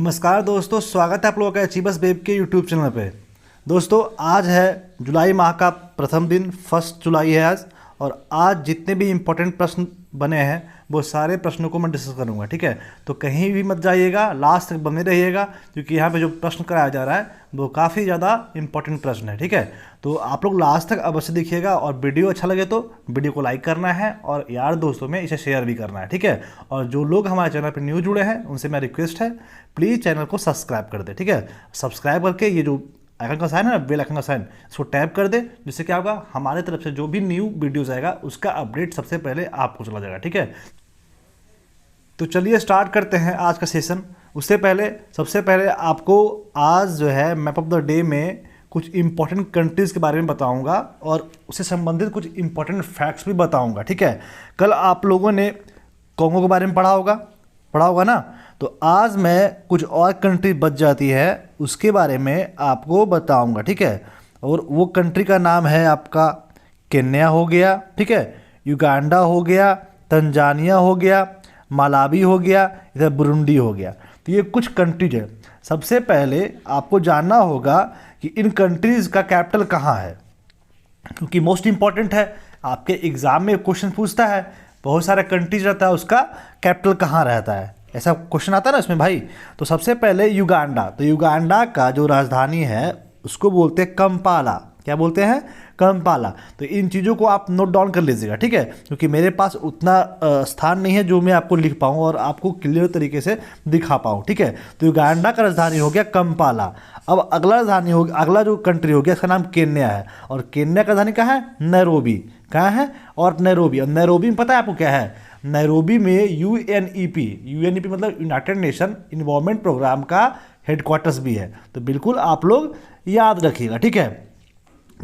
नमस्कार दोस्तों, स्वागत है आप लोगों का अचीवर्स वेब के यूट्यूब चैनल पे। दोस्तों आज है जुलाई माह का प्रथम दिन, 1 जुलाई है आज। और आज जितने भी इम्पोर्टेंट प्रश्न बने हैं वो सारे प्रश्नों को मैं डिस्कस करूंगा, ठीक है। तो कहीं भी मत जाइएगा, लास्ट तक बने रहिएगा, क्योंकि यहाँ पे जो प्रश्न कराया जा रहा है वो काफ़ी ज़्यादा इंपॉर्टेंट प्रश्न है, ठीक है। तो आप लोग लास्ट तक अवश्य देखिएगा और वीडियो अच्छा लगे तो वीडियो को लाइक करना है और यार दोस्तों में इसे शेयर भी करना है, ठीक है। और जो लोग हमारे चैनल पर न्यू जुड़े हैं उनसे मेरा रिक्वेस्ट है, प्लीज़ चैनल को सब्सक्राइब कर दे, ठीक है। सब्सक्राइब करके ये जो आइकन का साइन है ना, बेल आइकन का साइन, इसको टैप कर दे, जिससे क्या होगा, हमारे तरफ से जो भी न्यू वीडियोस आएगा उसका अपडेट सबसे पहले आपको चला जाएगा, ठीक है। तो चलिए स्टार्ट करते हैं आज का सेशन। उससे पहले सबसे पहले आपको आज जो है मैप ऑफ द डे में कुछ इंपॉर्टेंट कंट्रीज़ के बारे में बताऊंगा और उससे संबंधित कुछ इंपॉर्टेंट फैक्ट्स भी बताऊंगा, ठीक है। कल आप लोगों ने कॉन्गो के बारे में पढ़ा होगा ना। तो आज मैं कुछ और कंट्री बच जाती है उसके बारे में आपको बताऊंगा, ठीक है। और वो कंट्री का नाम है आपका केन्या हो गया, ठीक है, युगांडा हो गया, तंजानिया हो गया, मालावी हो गया, इधर बुरुंडी हो गया। तो ये कुछ कंट्रीज है। सबसे पहले आपको जानना होगा कि इन कंट्रीज़ का कैपिटल कहाँ है, क्योंकि मोस्ट इंपॉर्टेंट है। आपके एग्ज़ाम में क्वेश्चन पूछता है, बहुत सारे कंट्रीज रहता है, उसका कैपिटल कहाँ रहता है, ऐसा क्वेश्चन आता है ना इसमें भाई। तो सबसे पहले युगांडा, तो युगांडा का जो राजधानी है उसको बोलते हैं कंपाला। क्या बोलते हैं? कंपाला। तो इन चीज़ों को आप नोट डाउन कर लीजिएगा, ठीक है, क्योंकि मेरे पास उतना स्थान नहीं है जो मैं आपको लिख पाऊँ और आपको क्लियर तरीके से दिखा पाऊँ, ठीक है। तो युगांडा का राजधानी हो गया कंपाला। अब अगला राजधानी हो गया, अगला जो कंट्री हो गया इसका नाम केन्या है। और केन्या का राजधानी कहाँ है? नैरोबी। कहाँ है? और नैरोबी। और नैरोबी में पता है आपको क्या है? नैरोबी में यूएनईपी मतलब यूनाइटेड नेशन इन्वायरमेंट प्रोग्राम का हेडक्वार्टर्स भी है। तो बिल्कुल आप लोग याद रखिएगा, ठीक है।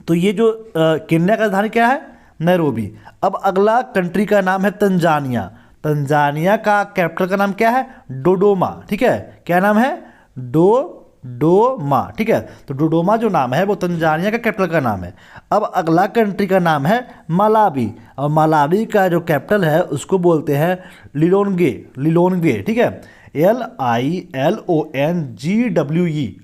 तो ये जो केन्या का राजधानी क्या है? नैरोबी। अब अगला कंट्री का नाम है तंजानिया। तंजानिया का कैपिटल का नाम क्या है? डोडोमा, ठीक है। क्या नाम है? डोडोमा, ठीक है। तो डोडोमा जो नाम है वो तंजानिया का कैपिटल का नाम है। अब अगला कंट्री का नाम है मालावी। और मालावी का जो कैपिटल है उसको बोलते हैं लिलोंगे, ठीक है। LILONGWE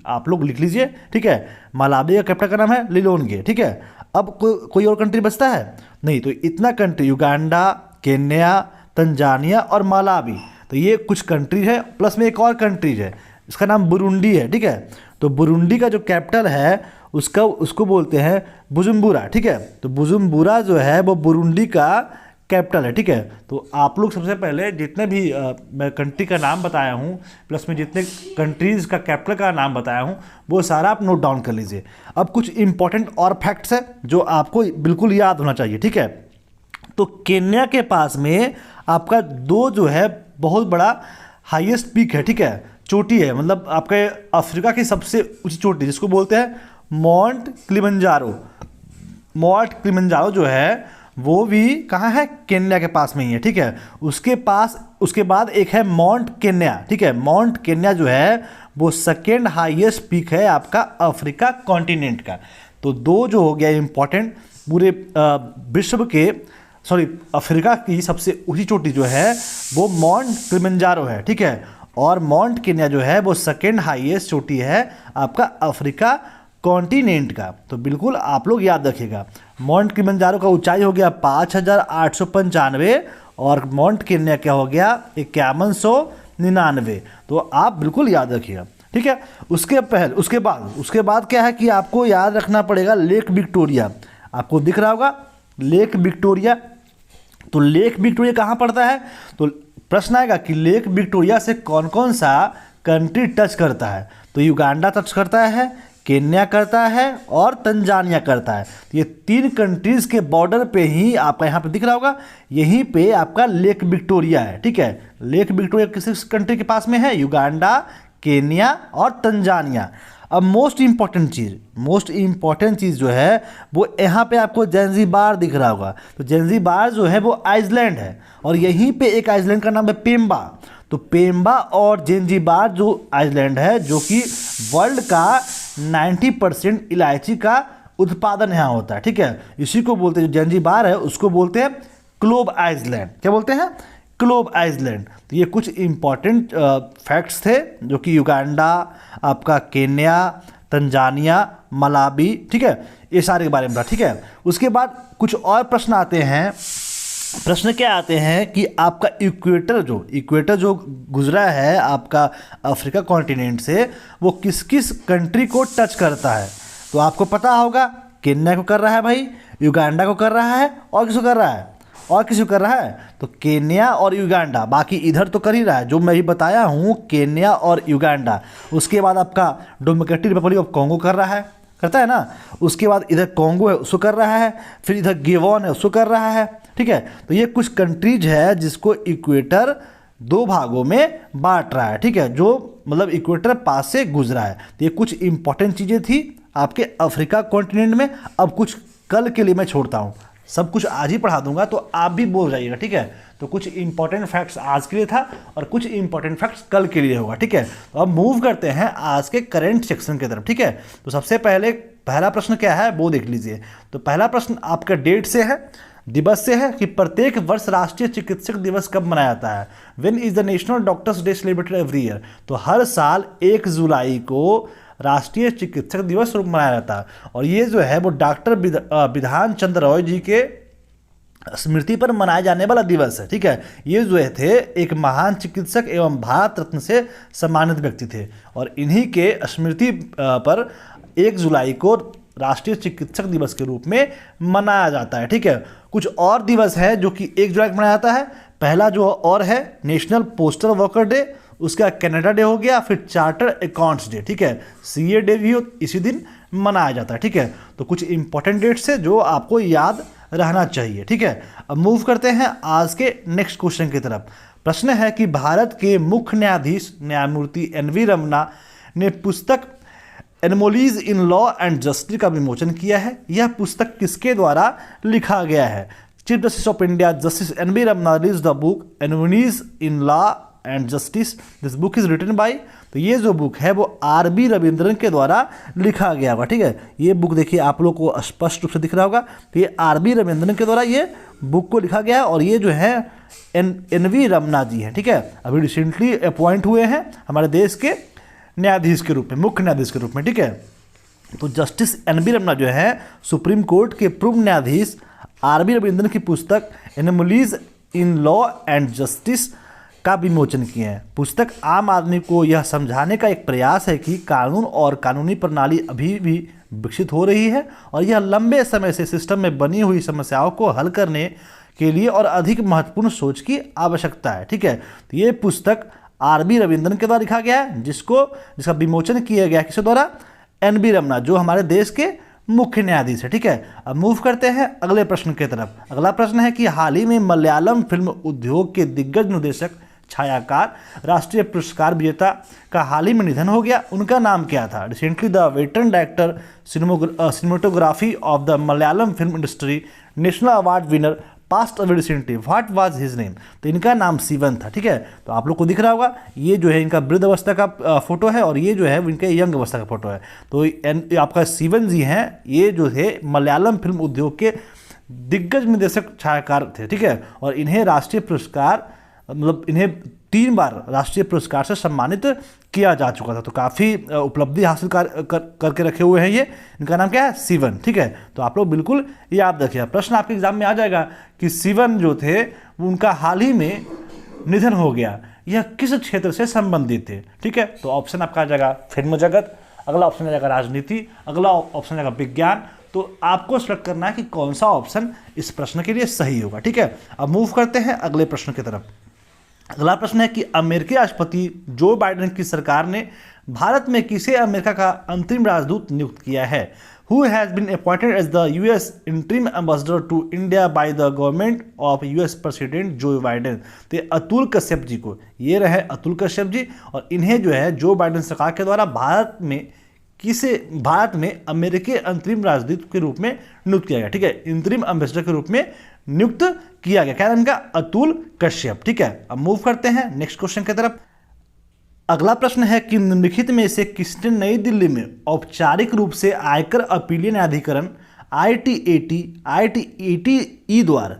आप लोग लिख लीजिए, ठीक है। मालावी का कैपिटल का नाम है लिलोंगे, ठीक है। अब कोई और कंट्री बचता है? नहीं। तो इतना कंट्री, युगांडा, केन्या, तंजानिया और मालावी, तो ये कुछ कंट्री है। प्लस में एक और कंट्री है, इसका नाम बुरुंडी है, ठीक है। तो बुरुंडी का जो कैपिटल है उसको बोलते हैं बुजुम्बुरा, ठीक है। तो बुजुम्बुरा जो है वो बुरुंडी का कैपिटल है, ठीक है। तो आप लोग सबसे पहले जितने भी मैं कंट्री का नाम बताया हूँ, प्लस में जितने कंट्रीज़ का कैपिटल का नाम बताया हूँ, वो सारा आप नोट डाउन कर लीजिए। अब कुछ इंपॉर्टेंट और फैक्ट्स है जो आपको बिल्कुल याद होना चाहिए, ठीक है। तो केन्या के पास में आपका दो जो है बहुत बड़ा हाईएस्ट पीक है, ठीक है, चोटी है, मतलब आपके अफ्रीका की सबसे ऊंची चोटी जिसको बोलते हैं माउंट किलिमंजारो। माउंट किलिमंजारो जो है वो भी कहाँ है? केन्या के पास में ही है, ठीक है। उसके बाद एक है माउंट केन्या, ठीक है। माउंट केन्या जो है वो सेकेंड हाईएस्ट पीक है आपका अफ्रीका कॉन्टिनेंट का। तो दो जो हो गया इंपॉर्टेंट पूरे विश्व के, अफ्रीका की सबसे ऊंची चोटी जो है वो माउंट किलिमंजारो है, ठीक है। और माउंट केन्या जो है वो सेकेंड हाईएस्ट चोटी है आपका अफ्रीका कॉन्टिनेंट का। तो बिल्कुल आप लोग याद रखिएगा। माउंट किलिमंजारो का ऊंचाई हो गया 5895 और माउंट केन्या क्या हो गया? 5199। तो आप बिल्कुल याद रखिएगा, ठीक है। उसके बाद क्या है कि आपको याद रखना पड़ेगा लेक विक्टोरिया। आपको दिख रहा होगा लेक विक्टोरिया। तो लेक विक्टोरिया कहाँ पड़ता है? तो प्रश्न आएगा कि लेक विक्टोरिया से कौन कौन सा कंट्री टच करता है? तो युगांडा टच करता है, केन्या करता है और तंजानिया करता है। तो ये तीन कंट्रीज़ के बॉर्डर पे ही आपका यहाँ पे दिख रहा होगा, यहीं पे आपका लेक विक्टोरिया है, ठीक है। लेक विक्टोरिया किस कंट्री के पास में है? युगांडा, केन्या और तंजानिया। अब मोस्ट इंपॉर्टेंट चीज़ जो है वो यहाँ पे आपको ज़ैंज़िबार दिख रहा होगा। तो ज़ैंज़िबार जो है वो आइसलैंड है और यहीं पे एक आइसलैंड का नाम है पेम्बा। तो पेम्बा और ज़ैंज़िबार जो आइसलैंड है, जो कि वर्ल्ड का 90% इलायची का उत्पादन यहाँ होता है, ठीक है। इसी को बोलते हैं, जो ज़ैंज़िबार है उसको बोलते हैं क्लोब आइसलैंड। क्या बोलते हैं? Globe Iceland. तो ये कुछ इंपॉर्टेंट फैक्ट्स थे जो कि युगांडा, आपका केन्या, तंजानिया, मलावी, ठीक है, ये सारे के बारे में था। ठीक है, उसके बाद कुछ और प्रश्न आते हैं। प्रश्न क्या आते हैं कि आपका इक्वेटर जो गुजरा है आपका अफ्रीका कॉन्टिनेंट से, वो किस किस कंट्री को टच करता है। तो आपको पता होगा केन्या को कर रहा है भाई, युगांडा को कर रहा है, और किसको कर रहा है, और किसी को कर रहा है, तो केन्या और युगांडा। बाकी इधर तो कर ही रहा है जो मैं ही बताया हूँ, केन्या और युगांडा। उसके बाद आपका डेमोक्रेटिक रिपब्लिक ऑफ कॉन्गो कर रहा है, करता है ना। उसके बाद इधर कॉन्गो है उसको कर रहा है, फिर इधर गिबॉन है उसको कर रहा है। ठीक है, तो ये कुछ कंट्रीज है जिसको इक्वेटर दो भागों में बांट रहा है। ठीक है, जो मतलब इक्वेटर पास से गुजरा है। तो ये कुछ इंपॉर्टेंट चीज़ें थी आपके अफ्रीका कॉन्टिनेंट में। अब कुछ कल के लिए मैं छोड़ता हूँ, सब कुछ आज ही पढ़ा दूंगा तो आप भी बोल जाइएगा। ठीक है, तो कुछ इंपॉर्टेंट फैक्ट्स आज के लिए था और कुछ इंपॉर्टेंट फैक्ट्स कल के लिए होगा। ठीक है, तो अब मूव करते हैं आज के करंट सेक्शन की तरफ। ठीक है, तो सबसे पहले पहला प्रश्न क्या है वो देख लीजिए। तो पहला प्रश्न आपका डेट से है, दिवस से है कि प्रत्येक वर्ष राष्ट्रीय चिकित्सक दिवस कब मनाया जाता है। When is the national doctors day celebrated every year. तो हर साल 1 जुलाई को राष्ट्रीय चिकित्सक दिवस मनाया जाता है, और ये जो है वो डॉक्टर बिधान चंद्र रॉय जी के स्मृति पर मनाया जाने वाला दिवस है। ठीक है, ये जो थे एक महान चिकित्सक एवं भारत रत्न से सम्मानित व्यक्ति थे, और इन्हीं के स्मृति पर 1 जुलाई को राष्ट्रीय चिकित्सक दिवस के रूप में मनाया जाता है। ठीक है, कुछ और दिवस है जो कि 1 जुलाई को मनाया जाता है। पहला जो और है नेशनल पोस्टल वर्कर डे, उसका कनाडा डे हो गया, फिर चार्टर अकाउंट्स डे। ठीक है, सीए डे भी इसी दिन मनाया जाता है। ठीक है, तो कुछ इंपॉर्टेंट डेट्स है जो आपको याद रहना चाहिए। ठीक है, अब मूव करते हैं आज के नेक्स्ट क्वेश्चन की तरफ। प्रश्न है कि भारत के मुख्य न्यायाधीश न्यायमूर्ति एन.वी. रमन्ना ने पुस्तक anomalies in law and justice का विमोचन किया है। यह पुस्तक किसके द्वारा लिखा गया है। Chief justice of India justice N V. Ramana release the book anomalies in law and justice. This book is written by. तो ये जो बुक है वो आर.बी. रविंद्रन के द्वारा लिखा गया होगा। ठीक है, ये बुक देखिए आप लोग को स्पष्ट रूप से दिख रहा होगा। तो ये आर.बी. रविंद्रन के द्वारा ये बुक को लिखा गया है, और ये जो है एन.वी. रमन्ना जी हैं। ठीक है, अभी रिसेंटली अपॉइंट हुए हैं हमारे देश के न्यायाधीश के रूप में, मुख्य न्यायाधीश के रूप में। ठीक है, तो जस्टिस एन.वी. रमन्ना जो है सुप्रीम कोर्ट के पूर्व न्यायाधीश आर.बी. रविंद्रन की पुस्तक anomalies in law and justice का विमोचन किए हैं। पुस्तक आम आदमी को यह समझाने का एक प्रयास है कि कानून और कानूनी प्रणाली अभी भी विकसित हो रही है, और यह लंबे समय से सिस्टम में बनी हुई समस्याओं को हल करने के लिए और अधिक महत्वपूर्ण सोच की आवश्यकता है। ठीक है, तो ये पुस्तक आर.बी. रविंद्रन के द्वारा लिखा गया है, जिसका विमोचन किया गया किसके द्वारा, एन.वी. रमन्ना जो हमारे देश के मुख्य न्यायाधीश है। ठीक है, अब मूव करते हैं अगले प्रश्न की तरफ। अगला प्रश्न है कि हाल ही में मलयालम फिल्म उद्योग के दिग्गज निर्देशक छायाकार राष्ट्रीय पुरस्कार विजेता का हाल ही में निधन हो गया, उनका नाम क्या था। Recently the veteran director cinematography of the Malayalam film industry national award winner passed away recently, what was his name. तो इनका नाम सीवन था। ठीक है, तो आप लोग को दिख रहा होगा, ये जो है इनका वृद्ध अवस्था का फोटो है, और ये जो है इनके यंग अवस्था का फोटो है। तो आपका सीवन जी हैं, ये जो है मलयालम फिल्म उद्योग के दिग्गज निर्देशक छायाकार थे। ठीक है, और इन्हें राष्ट्रीय पुरस्कार मतलब इन्हें 3 बार राष्ट्रीय पुरस्कार से सम्मानित किया जा चुका था। तो काफ़ी उपलब्धि हासिल करके रखे हुए हैं ये। इनका नाम क्या है, सीवन। ठीक है, तो आप लोग बिल्कुल याद रखिए, प्रश्न आपके एग्जाम में आ जाएगा कि सीवन जो थे वो उनका हाल ही में निधन हो गया, यह किस क्षेत्र से संबंधित थे। ठीक है, तो ऑप्शन आपका आ जाएगा फिल्म जगत, अगला ऑप्शन आ जाएगा राजनीति, अगला ऑप्शन आ जाएगा विज्ञान। तो आपको सेलेक्ट करना है कि कौन सा ऑप्शन इस प्रश्न के लिए सही होगा। ठीक है, अब मूव करते हैं अगले प्रश्न की तरफ। अगला प्रश्न है कि अमेरिकी राष्ट्रपति जो बाइडेन की सरकार ने भारत में किसे अमेरिका का अंतरिम राजदूत नियुक्त किया है। Who has been appointed as the US interim ambassador to India by the government of US president Joe Biden. तो अतुल कश्यप जी को, ये रहे अतुल कश्यप जी, और इन्हें जो है जो बाइडेन सरकार के द्वारा भारत में अमेरिकी अंतरिम राजदूत के रूप में नियुक्त किया गया। ठीक है, इंतरिम एम्बेसडर के रूप में नियुक्त किया गया, क्या नाम इनका, अतुल कश्यप। ठीक है, अब मूव करते हैं नेक्स्ट क्वेश्चन की तरफ। अगला प्रश्न है कि निम्नलिखित में से किसने नई दिल्ली में औपचारिक रूप से आयकर अपीलीय न्यायाधिकरण ITAT द्वारा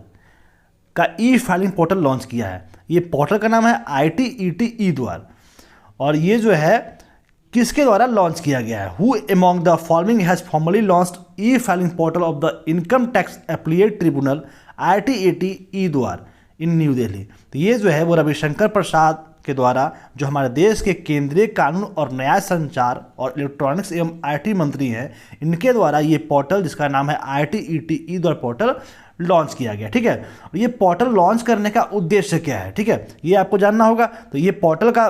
का ई फाइलिंग पोर्टल लॉन्च किया है। ये पोर्टल का नाम है ITET ई-द्वार, और ये जो है किसके द्वारा लॉन्च किया गया है? Who among the following has formally launched e filing portal of the income tax appellate tribunal ITET ई-द्वार इन न्यू दिल्ली। तो ये जो है वो रविशंकर प्रसाद के द्वारा, जो हमारे देश के केंद्रीय कानून और न्याय संचार और इलेक्ट्रॉनिक्स एवं IT मंत्री हैं, इनके द्वारा ये पोर्टल जिसका नाम है ITET ई-द्वार पोर्टल लॉन्च किया गया। ठीक है, ये पोर्टल लॉन्च करने का उद्देश्य क्या है? ठीक है, ये आपको जानना होगा। तो ये पोर्टल का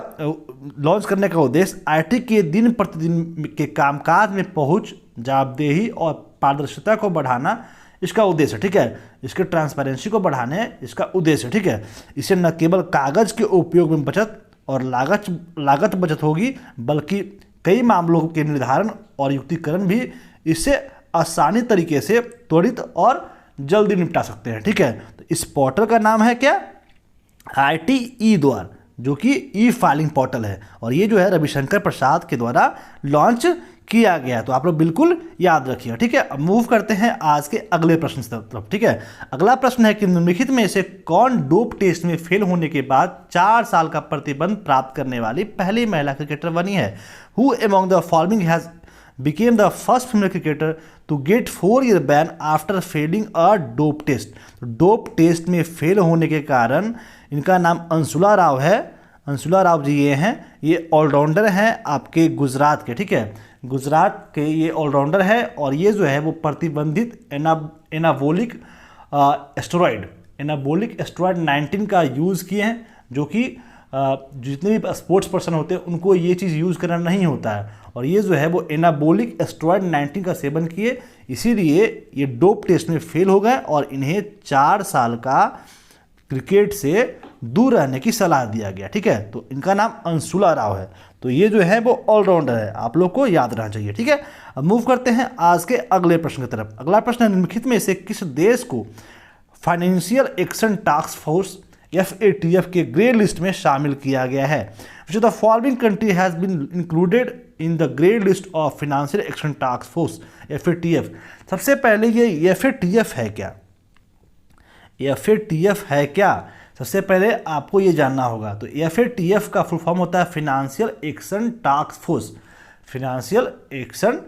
लॉन्च करने का उद्देश्य IT के दिन प्रतिदिन के कामकाज में पहुंच, जवाबदेही और पारदर्शिता को बढ़ाना इसका उद्देश्य। ठीक है, इसके ट्रांसपेरेंसी को बढ़ाने इसका उद्देश्य। ठीक है, इससे न केवल कागज के उपयोग में बचत और लागत बचत होगी, बल्कि कई मामलों के निर्धारण और युक्तिकरण भी इससे आसानी तरीके से त्वरित और जल्दी निपटा सकते हैं। ठीक है, तो इस पोर्टल का नाम है क्या? IT ई-द्वार, जो कि ई फाइलिंग पोर्टल है, और ये जो है रविशंकर प्रसाद के द्वारा लॉन्च किया गया है। तो आप लोग बिल्कुल याद रखिए। ठीक है, अब मूव करते हैं आज के अगले प्रश्न की तरफ। ठीक है, अगला प्रश्न है कि निम्नलिखित में से कौन डोप टेस्ट में फेल होने के बाद 4 साल का प्रतिबंध प्राप्त करने वाली पहली महिला क्रिकेटर बनी है? Who among the following has became the first female cricketer to get 4-year ban after failing a dope test। तो डोप टेस्ट में फेल होने के कारण इनका नाम अंशुला राव है। अंशुला राव जी ये हैं, ये ऑलराउंडर हैं आपके गुजरात के। ठीक है, गुजरात के ये ऑलराउंडर है, और ये जो है वो प्रतिबंधित एनाबोलिक स्टेरॉइड 19 का यूज़ किए हैं, जो कि जितने भी स्पोर्ट्स पर्सन होते हैं उनको ये चीज़ यूज़ करना नहीं होता है, और ये जो है वो एनाबोलिक स्टेरॉइड 19 का सेवन किए, इसीलिए ये डोप टेस्ट में फेल हो गए और इन्हें 4 साल का क्रिकेट से दूर रहने की सलाह दिया गया। ठीक है, तो इनका नाम अंशुला राव है। तो ये जो है वो ऑलराउंडर है, आप लोग को याद रहना चाहिए। ठीक है, अब मूव करते हैं आज के अगले प्रश्न की तरफ। अगला प्रश्न है, निम्नलिखित में से किस देश को financial action task force FATF के ग्रे लिस्ट में शामिल किया गया है? Which the following country has been included in the grey list of financial action task force FATF। सबसे पहले ये FATF है क्या? FATF है क्या? सबसे पहले आपको ये जानना होगा। तो FATF का फुल फॉर्म होता है financial action task force. Financial action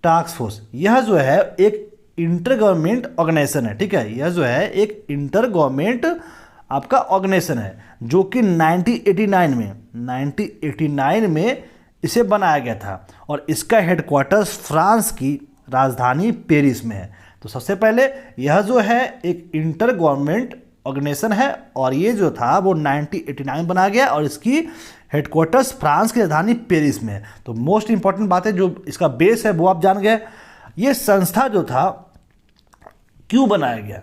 task force यह जो है एक इंटर गवर्नमेंट ऑर्गेनाइजेशन है। ठीक है, यह जो है एक इंटर गवर्नमेंट आपका ऑर्गेनाइजेशन है, जो कि 1989 में इसे बनाया गया था, और इसका हेडक्वार्टर्स फ्रांस की राजधानी पेरिस में है। तो सबसे पहले यह जो है एक इंटर गवर्नमेंट ऑर्गेनाइजेशन है, और ये जो था वो 1989 बनाया गया, और इसकी हेडक्वार्टर्स फ्रांस की राजधानी पेरिस में है। तो मोस्ट इंपॉर्टेंट बात है, जो इसका बेस है वो आप जान गए। ये संस्था जो था क्यों बनाया गया?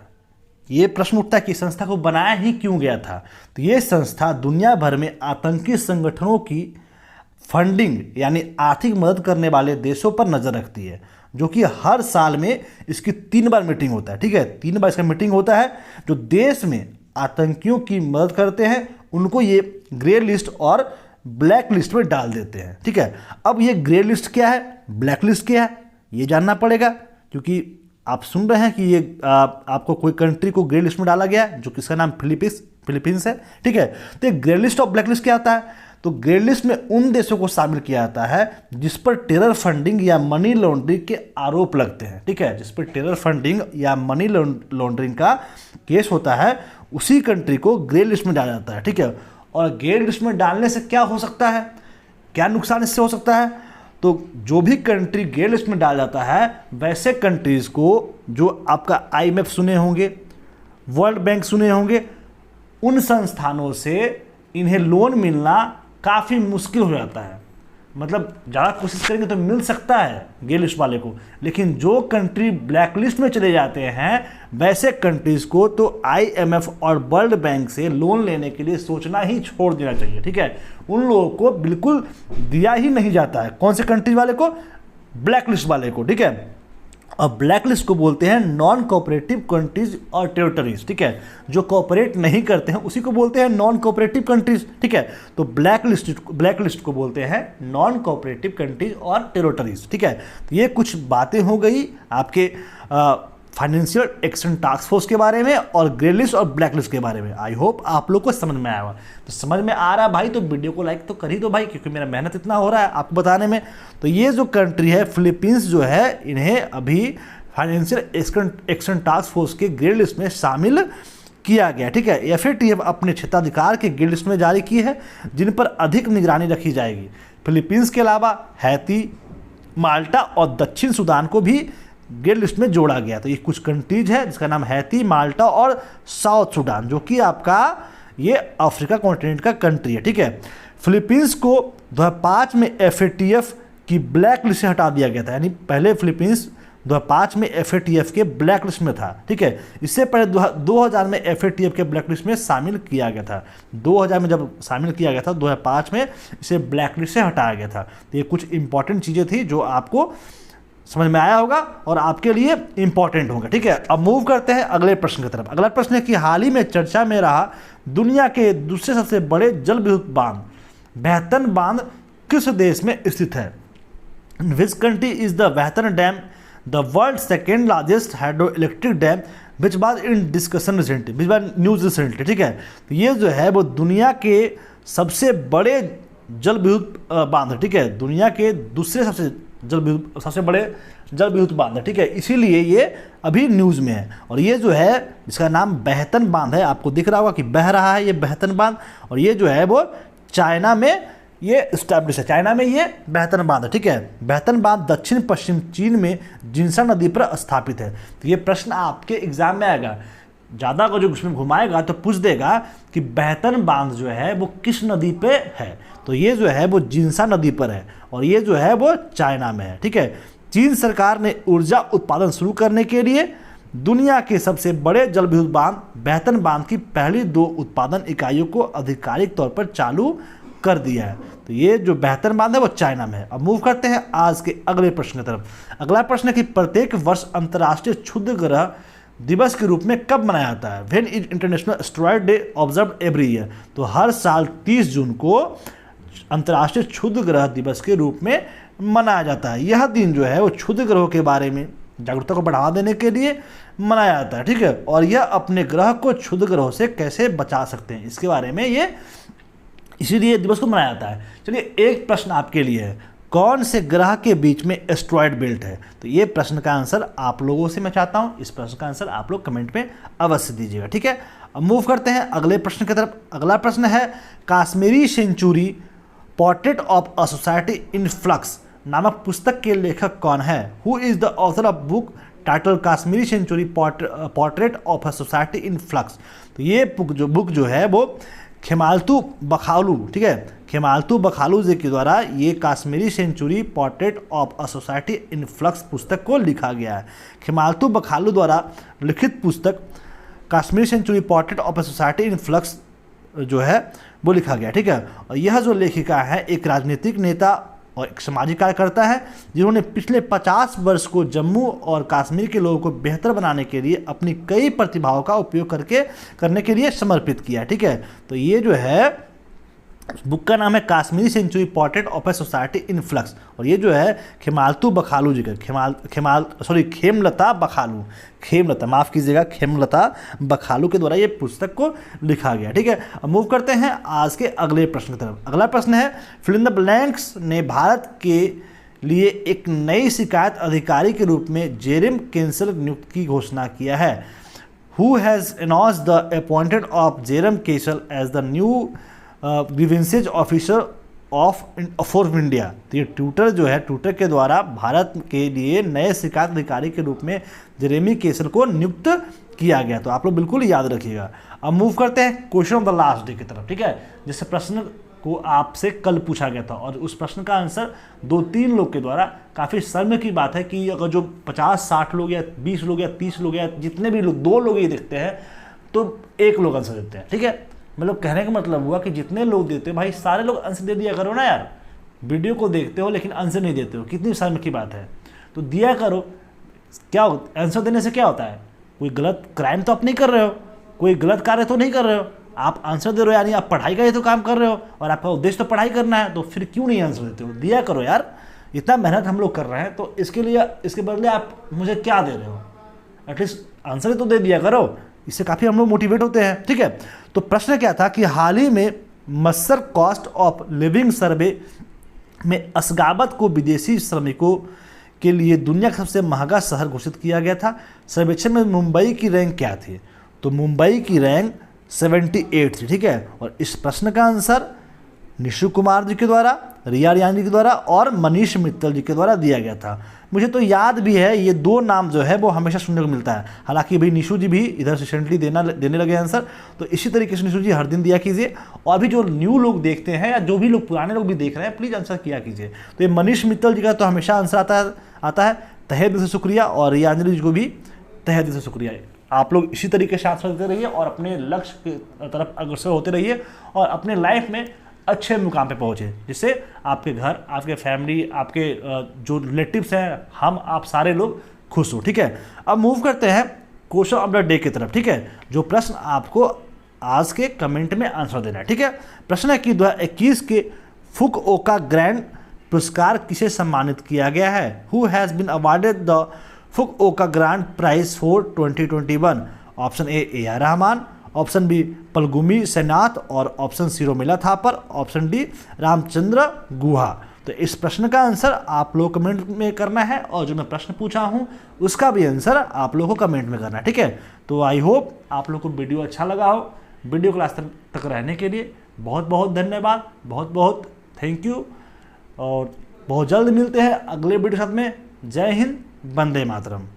ये प्रश्न उठता है कि संस्था को बनाया ही क्यों गया था? तो ये संस्था दुनिया भर में आतंकी संगठनों की फंडिंग यानी आर्थिक मदद करने वाले देशों पर नज़र रखती है, जो कि हर साल में इसकी 3 बार मीटिंग होता है। ठीक है, 3 बार इसका मीटिंग होता है। जो देश में आतंकियों की मदद करते हैं उनको ये ग्रे लिस्ट और ब्लैक लिस्ट में डाल देते हैं। ठीक है, अब ये ग्रे लिस्ट क्या है, ब्लैक लिस्ट क्या है, ये जानना पड़ेगा, क्योंकि आप सुन रहे हैं कि ये आपको कोई कंट्री को ग्रे लिस्ट में डाला गया है, जो किसका नाम फिलीपींस है। ठीक है, तो ग्रे लिस्ट और ब्लैक लिस्ट क्या आता है? तो ग्रे लिस्ट में उन देशों को शामिल किया जाता है जिस पर टेरर फंडिंग या मनी लॉन्ड्रिंग के आरोप लगते हैं। ठीक है, जिस पर टेरर फंडिंग या मनी लॉन्ड्रिंग का केस होता है, उसी कंट्री को ग्रे लिस्ट में डाला जाता है। ठीक है, और ग्रे लिस्ट में डालने से क्या हो सकता है, क्या नुकसान इससे हो सकता है? तो जो भी कंट्री ग्रे लिस्ट में डाल जाता है, वैसे कंट्रीज़ को, जो आपका IMF सुने होंगे, वर्ल्ड बैंक सुने होंगे, उन संस्थानों से इन्हें लोन मिलना काफ़ी मुश्किल हो जाता है। मतलब ज़्यादा कोशिश करेंगे तो मिल सकता है ग्रे लिस्ट वाले को, लेकिन जो कंट्री ब्लैक लिस्ट में चले जाते हैं, वैसे कंट्रीज़ को तो IMF और वर्ल्ड बैंक से लोन लेने के लिए सोचना ही छोड़ देना चाहिए। ठीक है, उन लोगों को बिल्कुल दिया ही नहीं जाता है। कौन से कंट्रीज वाले को? ब्लैक लिस्ट वाले को। ठीक है, और ब्लैक लिस्ट को बोलते हैं नॉन कोऑपरेटिव कंट्रीज और टेरिटरीज। ठीक है, जो कोऑपरेट नहीं करते हैं उसी को बोलते हैं नॉन कोऑपरेटिव कंट्रीज। ठीक है, तो ब्लैक लिस्ट को बोलते हैं नॉन कोऑपरेटिव कंट्रीज और टेरिटरीज। ठीक है, तो ये कुछ बातें हो गई आपके फाइनेंशियल एक्शन टास्क फोर्स के बारे में और ग्रे लिस्ट और ब्लैक लिस्ट के बारे में। आई होप आप लोग को समझ में आया होगा। तो समझ में आ रहा है भाई तो वीडियो को लाइक तो कर ही दो भाई, क्योंकि मेरा मेहनत इतना हो रहा है आपको बताने में। तो ये जो कंट्री है फिलीपींस जो है, इन्हें अभी फाइनेंशियल एक्शन टास्क फोर्स के ग्रे लिस्ट में शामिल किया गया। ठीक है, एफएटीएफ अपने क्षेत्राधिकार के ग्रे लिस्ट में जारी की है जिन पर अधिक निगरानी रखी जाएगी। फिलीपींस के अलावा हैती, माल्टा और दक्षिण सूडान को भी ग्रे लिस्ट में जोड़ा गया। तो ये कुछ कंट्रीज है जिसका नाम हैती, माल्टा और साउथ सूडान, जो कि आपका ये अफ्रीका कॉन्टिनेंट का कंट्री है। ठीक है, फिलीपींस को 2005 में एफएटीएफ की ब्लैक लिस्ट से हटा दिया गया था। यानी पहले फिलीपींस 2005 में एफएटीएफ के ब्लैक लिस्ट में था। ठीक है, इससे पहले 2000 में एफएटीएफ के ब्लैक लिस्ट में शामिल किया गया था। 2000 में जब शामिल किया गया था, 2005 में इसे ब्लैक लिस्ट से हटाया गया था। तो ये कुछ इंपॉर्टेंट चीज़ें थी जो आपको समझ में आया होगा और आपके लिए इंपॉर्टेंट होगा। ठीक है, अब मूव करते हैं अगले प्रश्न की तरफ। अगला प्रश्न है कि हाल ही में चर्चा में रहा दुनिया के दूसरे सबसे बड़े जल विद्युत बांध बेहतन बांध किस देश में स्थित है? Which country is the Baihetan dam the world second largest hydro electric dam which was in discussion recently, which was news recently. ठीक है, तो ये जो है वो दुनिया के सबसे बड़े जल विद्युत बांध, ठीक है, दुनिया के दूसरे सबसे बड़े जल विद्युत बांध है। ठीक है, इसीलिए ये अभी न्यूज़ में है। और ये जो है इसका नाम बेहतन बांध है, आपको दिख रहा होगा कि बह रहा है ये बेहतन बांध। और ये जो है वो चाइना में ये इस्टेब्लिश है, चाइना में ये बेहतन बांध है। ठीक है, बेहतन बांध दक्षिण पश्चिम चीन में जिनसा नदी पर स्थापित है। तो ये प्रश्न आपके एग्जाम में आएगा, ज़्यादा को जो उसमें घुमाएगा तो पूछ देगा कि बेहतन बांध जो है वो किस नदी पे है। तो ये जो है वो जिनसा नदी पर है और ये जो है वो चाइना में है। ठीक है, चीन सरकार ने ऊर्जा उत्पादन शुरू करने के लिए दुनिया के सबसे बड़े जल विद्युत बांध बेहतन बांध की पहली 2 उत्पादन इकाइयों को आधिकारिक तौर पर चालू कर दिया है। तो ये जो बेहतन बांध है वो चाइना में है। अब मूव करते हैं आज के अगले प्रश्न की तरफ। अगला प्रश्न है कि प्रत्येक वर्ष अंतर्राष्ट्रीय क्षुद्र ग्रह दिवस के रूप में कब मनाया जाता है? When is international asteroid day observed every year? तो हर साल 30 जून को अंतर्राष्ट्रीय क्षुद्र ग्रह दिवस के रूप में मनाया जाता है। यह दिन जो है वो क्षुद्र ग्रहों के बारे में जागरूकता को बढ़ावा देने के लिए मनाया जाता है। ठीक है, और यह अपने ग्रह को क्षुद्र ग्रहों से कैसे बचा सकते हैं इसके बारे में ये इसीलिए दिवस को मनाया जाता है। चलिए एक प्रश्न आपके लिए है, कौन से ग्रह के बीच में एस्टेरॉयड बेल्ट है? तो ये प्रश्न का आंसर आप लोगों से मैं चाहता हूँ, इस प्रश्न का आंसर आप लोग कमेंट में अवश्य दीजिएगा। ठीक है, अब मूव करते हैं अगले प्रश्न की तरफ। अगला प्रश्न है Kashmiri century portrait of a society in flux नामक पुस्तक के लेखक कौन है? Who is the author of book title Kashmiri century portrait of a society in flux? तो ये बुक जो है वो खेमाल्तू बखालू, ठीक है, खेमाल्तू बखालू जी के द्वारा ये Kashmiri century portrait of a society in flux पुस्तक को लिखा गया है। खेमाल्तू बखालू द्वारा लिखित पुस्तक Kashmiri century portrait of a society in flux जो है वो लिखा गया। ठीक है, और यह जो लेखिका है एक राजनीतिक नेता और एक सामाजिक कार्यकर्ता है जिन्होंने पिछले 50 वर्ष को जम्मू और कश्मीर के लोगों को बेहतर बनाने के लिए अपनी कई प्रतिभाओं का उपयोग करने के लिए समर्पित किया। ठीक है, तो ये जो है बुक का नाम है Kashmiri century portrait of a society in flux और ये जो है खेमाल्तू बखालू जी का खेमलता बखालू, खेमलता माफ़ कीजिएगा, खेमलता बखालू के द्वारा ये पुस्तक को लिखा गया। ठीक है, अब मूव करते हैं आज के अगले प्रश्न की तरफ। अगला प्रश्न है फिल इन द ब्लैंक्स ने भारत के लिए एक नई शिकायत अधिकारी के रूप में जेरेम केंसल नियुक्त की घोषणा किया है। Who has announced the appointed of Jeremy Kessel as the new grievances officer for India? तो ये ट्विटर जो है, ट्विटर के द्वारा भारत के लिए नए शिकायत अधिकारी के रूप में जेरेमी केसल को नियुक्त किया गया। तो आप लोग बिल्कुल याद रखिएगा। अब मूव करते हैं question of the last day की तरफ। ठीक है, जिस प्रश्न को आपसे कल पूछा गया था और उस प्रश्न का आंसर 2-3 लोग के द्वारा, काफ़ी शर्म की बात है कि अगर जो 50-60 लोग या 20 लोग या 30 लोग या जितने भी लोग 2 लोग ये देखते हैं तो 1 लोग आंसर देते हैं। ठीक है, मतलब कहने का मतलब हुआ कि जितने लोग देते हो भाई सारे लोग आंसर दे दिया करो ना यार। वीडियो को देखते हो लेकिन आंसर नहीं देते हो, कितनी शर्म की बात है। तो दिया करो, क्या आंसर देने से क्या होता है? कोई गलत क्राइम तो आप नहीं कर रहे हो, कोई गलत कार्य तो नहीं कर रहे हो, आप आंसर दे रहे हो, यानी आप पढ़ाई का ही तो काम कर रहे हो और आपका उद्देश्य तो पढ़ाई करना है, तो फिर क्यों नहीं आंसर देते हो? दिया करो यार, इतना मेहनत हम लोग कर रहे हैं तो इसके बदले आप मुझे क्या दे रहे हो? एटलीस्ट आंसर ही तो दे दिया करो, इससे काफ़ी हम लोग मोटिवेट होते हैं। ठीक है, तो प्रश्न क्या था कि हाल ही में मस्सर कॉस्ट ऑफ लिविंग सर्वे में असगावत को विदेशी श्रमिकों के लिए दुनिया का सबसे महंगा शहर घोषित किया गया था। सर्वेक्षण में मुंबई की रैंक क्या थी? तो मुंबई की रैंक 78 थी। ठीक है, और इस प्रश्न का आंसर निशु कुमार जी के द्वारा, रिया रियानी के द्वारा और मनीष मित्तल जी के द्वारा दिया गया था। मुझे तो याद भी है, ये दो नाम जो है वो हमेशा सुनने को मिलता है। हालांकि भाई निशु जी भी इधर रिसेंटली देने लगे आंसर, तो इसी तरीके से निशु जी हर दिन दिया कीजिए। और भी जो न्यू लोग देखते हैं या जो भी लोग पुराने लोग भी देख रहे हैं, प्लीज़ आंसर किया कीजिए। तो ये मनीष मित्तल जी का तो हमेशा आंसर आता है। तहे दिल से शुक्रिया, और रियांजलि जी को भी तहे दिल से शुक्रिया। आप लोग इसी तरीके से आंसर करते रहिए और अपने लक्ष्य की तरफ अग्रसर होते रहिए और अपने लाइफ में अच्छे मुकाम पे पहुँचे, जिससे आपके घर, आपके फैमिली, आपके जो रिलेटिव्स हैं, हम आप सारे लोग खुश हो। ठीक है, अब मूव करते हैं क्वेश्चन ऑफ द डे की तरफ। ठीक है, जो प्रश्न आपको आज के कमेंट में आंसर देना है। ठीक है, प्रश्न है कि 2021 के फुकुओका ग्रैंड पुरस्कार किसे सम्मानित किया गया है? Who has been awarded the Fukuoka grand prize for 2021? Option A R Rahman, option B Palagummi Sainath और option C Romila Thapar, option D Ramachandra Guha. तो इस प्रश्न का आंसर आप लोग कमेंट में करना है, और जो मैं प्रश्न पूछा हूँ उसका भी आंसर आप लोगों को कमेंट में करना है। ठीक है, तो आई होप आप लोग को वीडियो अच्छा लगा हो। वीडियो को लास्ट तक रहने के लिए बहुत बहुत धन्यवाद, बहुत बहुत थैंक यू, और बहुत जल्द मिलते हैं अगले वीडियो के साथ में। जय हिंद, वंदे मातरम।